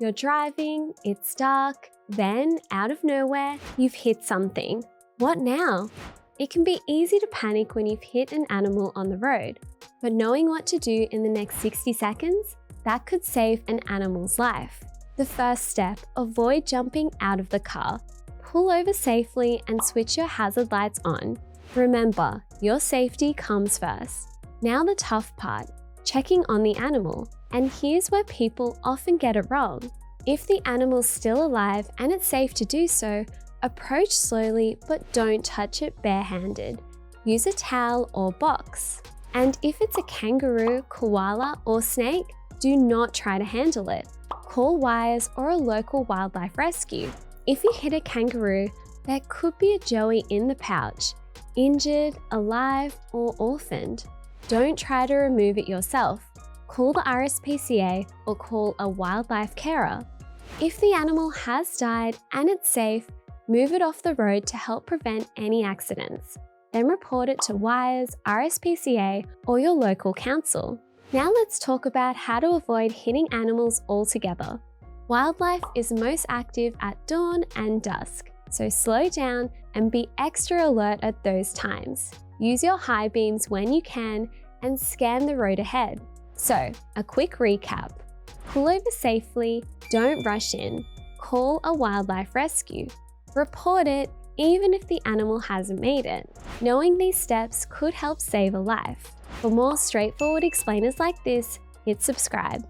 You're driving, it's dark, then, out of nowhere, you've hit something. What now? It can be easy to panic when you've hit an animal on the road, but knowing what to do in the next 60 seconds, that could save an animal's life. The first step, avoid jumping out of the car. Pull over safely and switch your hazard lights on. Remember, your safety comes first. Now the tough part, checking on the animal. And here's where people often get it wrong. If the animal's still alive and it's safe to do so, approach slowly but don't touch it barehanded. Use a towel or box. And if it's a kangaroo, koala, or snake, do not try to handle it. Call wires or a local wildlife rescue. If you hit a kangaroo, there could be a joey in the pouch, injured, alive, or orphaned. Don't try to remove it yourself. Call the RSPCA or call a wildlife carer. If the animal has died and it's safe, move it off the road to help prevent any accidents. Then report it to WIRES, RSPCA, or your local council. Now let's talk about how to avoid hitting animals altogether. Wildlife is most active at dawn and dusk, so slow down and be extra alert at those times. Use your high beams when you can and scan the road ahead. So, a quick recap. Pull over safely, don't rush in, call a wildlife rescue, report it even if the animal hasn't made it. Knowing these steps could help save a life. For more straightforward explainers like this, hit subscribe.